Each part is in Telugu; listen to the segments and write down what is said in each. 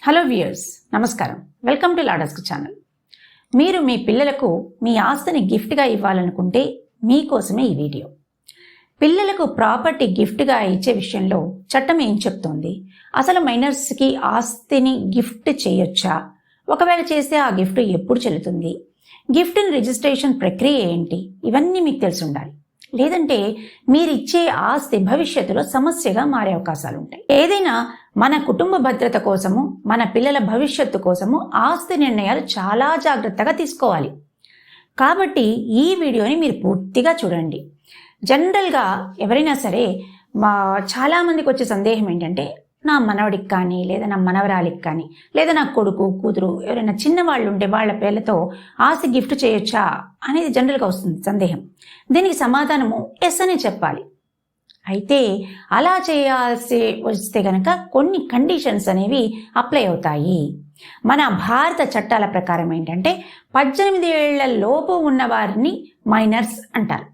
హలో వ్యూయర్స్, నమస్కారం. వెల్కమ్ టు లాడస్క్ ఛానల్. మీరు మీ పిల్లలకు మీ ఆస్తిని గిఫ్ట్గా ఇవ్వాలనుకుంటే మీకోసమే ఈ వీడియో. పిల్లలకు ప్రాపర్టీ గిఫ్ట్గా ఇచ్చే విషయంలో చట్టం ఏం చెప్తోంది, అసలు మైనర్స్కి ఆస్తిని గిఫ్ట్ చేయొచ్చా, ఒకవేళ చేస్తే ఆ గిఫ్ట్ ఎప్పుడు చెల్లుతుంది, గిఫ్ట్ రిజిస్ట్రేషన్ ప్రక్రియ ఏంటి, ఇవన్నీ మీకు తెలిసి ఉండాలి. లేదంటే మీరిచ్చే ఆస్తి భవిష్యత్తులో సమస్యగా మారే అవకాశాలు ఉంటాయి. ఏదైనా మన కుటుంబ భద్రత కోసము, మన పిల్లల భవిష్యత్తు కోసము ఆస్తి నిర్ణయాలు చాలా జాగ్రత్తగా తీసుకోవాలి. కాబట్టి ఈ వీడియోని మీరు పూర్తిగా చూడండి. జనరల్గా ఎవరైనా సరే చాలామందికి వచ్చే సందేహం ఏంటంటే, నా మనవడికి కానీ, లేదా నా మనవరాలికి కానీ, లేదా నా కొడుకు కూతురు ఎవరైనా చిన్నవాళ్ళు ఉంటే వాళ్ళ పేర్లతో ఆస్తి గిఫ్ట్ చేయొచ్చా అనేది జనరల్గా వస్తుంది సందేహం. దీనికి సమాధానము ఎస్ అని చెప్పాలి. అయితే అలా చేయాల్సి వస్తే కనుక కొన్ని కండిషన్స్ అనేవి అప్లై అవుతాయి. మన భారత చట్టాల ప్రకారం ఏంటంటే 18 ఏళ్ల లోపు ఉన్న వారిని మైనర్స్ అంటారు.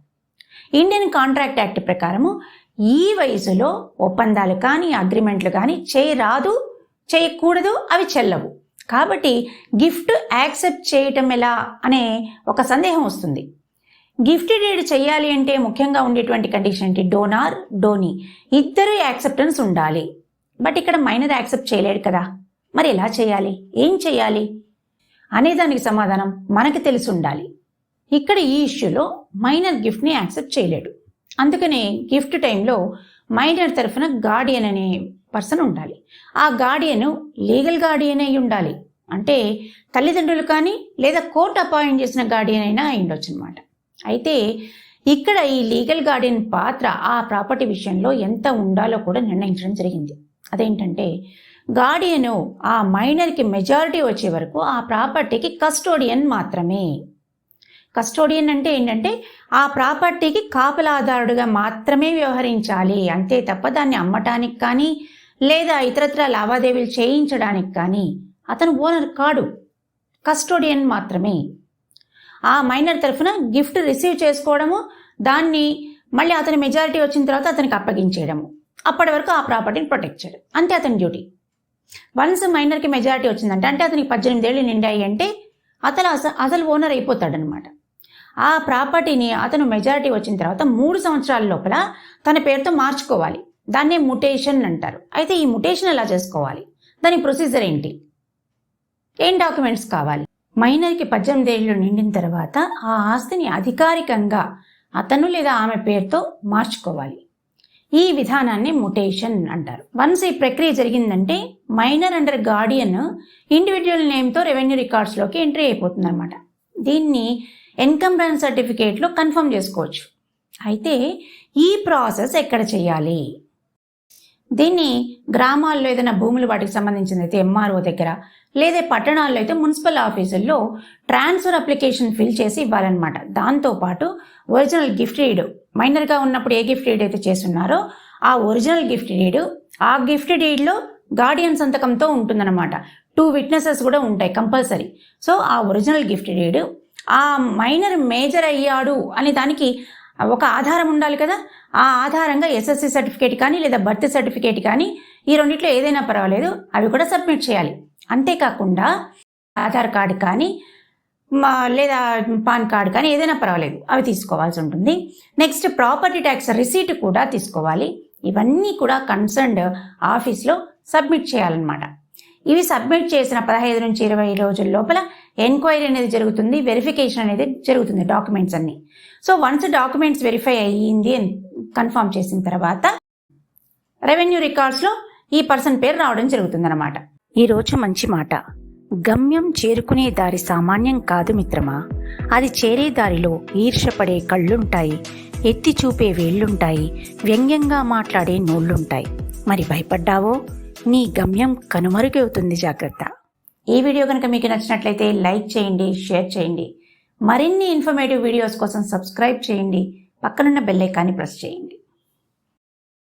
ఇండియన్ కాంట్రాక్ట్ యాక్ట్ ప్రకారము ఈ వయసులో ఒప్పందాలు కానీ అగ్రిమెంట్లు కానీ చేయకూడదు, అవి చెల్లవు. కాబట్టి గిఫ్ట్ యాక్సెప్ట్ చేయటం ఎలా అనే ఒక సందేహం వస్తుంది. గిఫ్ట్ డీడ్ చేయాలి అంటే ముఖ్యంగా ఉండేటువంటి కండిషన్ ఏంటి, డోనార్ డోనీ ఇద్దరు యాక్సెప్టెన్స్ ఉండాలి. బట్ ఇక్కడ మైనర్ యాక్సెప్ట్ చేయలేడు కదా, మరి ఎలా చేయాలి, ఏం చేయాలి అనే దానికి సమాధానం మనకి తెలిసి ఉండాలి. ఇక్కడ ఈ ఇష్యూలో మైనర్ గిఫ్ట్ని యాక్సెప్ట్ చేయలేడు. అందుకనే గిఫ్ట్ టైంలో మైనర్ తరఫున గార్డియన్ అనే పర్సన్ ఉండాలి. ఆ గార్డియన్ లీగల్ గార్డియన్ అయి ఉండాలి. అంటే తల్లిదండ్రులు కానీ లేదా కోర్టు అపాయింట్ చేసిన గార్డియన్ అయినా అయిండొచ్చు అనమాట. అయితే ఇక్కడ ఈ లీగల్ గార్డియన్ పాత్ర ఆ ప్రాపర్టీ విషయంలో ఎంత ఉండాలో కూడా నిర్ణయించడం జరిగింది. అదేంటంటే గార్డియన్ ఆ మైనర్కి మెజారిటీ వచ్చే వరకు ఆ ప్రాపర్టీకి కస్టోడియన్ మాత్రమే. కస్టోడియన్ అంటే ఏంటంటే ఆ ప్రాపర్టీకి కాపలాదారుడుగా మాత్రమే వ్యవహరించాలి, అంతే తప్ప దాన్ని అమ్మటానికి కానీ లేదా ఇతరత్ర లావాదేవీలు చేయించడానికి కానీ అతను ఓనర్ కాడు, కస్టోడియన్ మాత్రమే. ఆ మైనర్ తరఫున గిఫ్ట్ రిసీవ్ చేసుకోవడము, దాన్ని మళ్ళీ అతని మెజారిటీ వచ్చిన తర్వాత అతనికి అప్పగించేయడము, అప్పటి వరకు ఆ ప్రాపర్టీని ప్రొటెక్ట్ చేయడం, అంతే అతని డ్యూటీ. వన్స్ మైనర్కి మెజారిటీ వచ్చిందంటే, అంటే అతనికి 18 ఏళ్ళు నిండాయి అంటే అసలు ఓనర్ అయిపోతాడనమాట. ఆ ప్రాపర్టీని అతను మెజారిటీ వచ్చిన తర్వాత 3 సంవత్సరాల లోపల తన పేరుతో మార్చుకోవాలి. దాన్నే ముటేషన్ అంటారు. అయితే ఈ ముటేషన్ ఎలా చేసుకోవాలి, దాని ప్రొసీజర్ ఏంటి, ఏం డాక్యుమెంట్స్ కావాలి? మైనర్కి 18 ఏళ్ళు నిండిన తర్వాత ఆ ఆస్తిని అధికారికంగా అతను లేదా ఆమె పేరుతో మార్చుకోవాలి. ఈ విధానాన్ని ముటేషన్ అంటారు. వన్స్ ఈ ప్రక్రియ జరిగిందంటే మైనర్ అండర్ గార్డియన్ ఇండివిజువల్ నేమ్తో రెవెన్యూ రికార్డ్స్లోకి ఎంట్రీ అయిపోతుంది అనమాట. దీన్ని ఎన్కంబ్రెన్స్ సర్టిఫికేట్లో కన్ఫర్మ్ చేసుకోవచ్చు. అయితే ఈ ప్రాసెస్ ఎక్కడ చేయాలి? దీన్ని గ్రామాల్లో ఏదైనా భూములు వాటికి సంబంధించినదైతే ఎంఆర్ఓ దగ్గర, లేదా పట్టణాల్లో అయితే మున్సిపల్ ఆఫీసుల్లో ట్రాన్స్ఫర్ అప్లికేషన్ ఫిల్ చేసి ఇవ్వాలన్నమాట. దాంతోపాటు ఒరిజినల్ గిఫ్ట్ డీడ్, మైనర్గా ఉన్నప్పుడు ఏ గిఫ్ట్ డీడ్ అయితే చేస్తున్నారో ఆ ఒరిజినల్ గిఫ్ట్ డీడ్, ఆ గిఫ్ట్ డీడ్లో గార్డియన్ సంతకంతో ఉంటుందన్నమాట. 2 విట్నెసెస్ కూడా ఉంటాయి కంపల్సరీ. సో ఆ ఒరిజినల్ గిఫ్ట్ డీడ్, ఆ మైనర్ మేజర్ అయ్యాడు అనే దానికి ఒక ఆధారం ఉండాలి కదా. ఆ ఆధారంగా ఎస్ఎస్సి సర్టిఫికేట్ కానీ లేదా బర్త్ సర్టిఫికేట్ కానీ, ఈ రెండిట్లో ఏదైనా పర్వాలేదు, అవి కూడా సబ్మిట్ చేయాలి. అంతేకాకుండా ఆధార్ కార్డు కానీ లేదా పాన్ కార్డు కానీ ఏదైనా పర్వాలేదు, అవి తీసుకోవాల్సి ఉంటుంది. నెక్స్ట్ ప్రాపర్టీ ట్యాక్స్ రిసీట్ కూడా తీసుకోవాలి. ఇవన్నీ కూడా కన్సర్న్డ్ ఆఫీస్లో సబ్మిట్ చేయాలన్నమాట. ఇవి సబ్మిట్ చేసిన 15 నుంచి 20 రోజుల లోపల ఎంక్వైరీ అనేది జరుగుతుంది, వెరిఫికేషన్ అనేది జరుగుతుంది డాక్యుమెంట్స్ అన్ని. సో వన్స్ డాక్యుమెంట్స్ వెరిఫై అయ్యింది అని కన్ఫర్మ్ చేసిన తర్వాత రెవెన్యూ రికార్డ్స్లో ఈ పర్సన్ పేరు రావడం జరుగుతుంది అనమాట. ఈరోజు మంచి మాట, గమ్యం చేరుకునే దారి సామాన్యం కాదు మిత్రమా, అది చేరే దారిలో ఈర్ష్యపడే కళ్ళుంటాయి, ఎత్తి చూపే వేళ్లుంటాయి, వ్యంగ్యంగా మాట్లాడే నోళ్లుంటాయి. మరి భయపడ్డావో, నీ గమ్యం కనుమరుగవుతుంది, జాగ్రత్త. ఈ వీడియో కనుక మీకు నచ్చినట్లయితే లైక్ చేయండి, షేర్ చేయండి. మరిన్ని ఇన్ఫర్మేటివ్ వీడియోస్ కోసం సబ్స్క్రైబ్ చేయండి, పక్కనున్న బెల్ ఐకాన్ని ప్రెస్ చేయండి.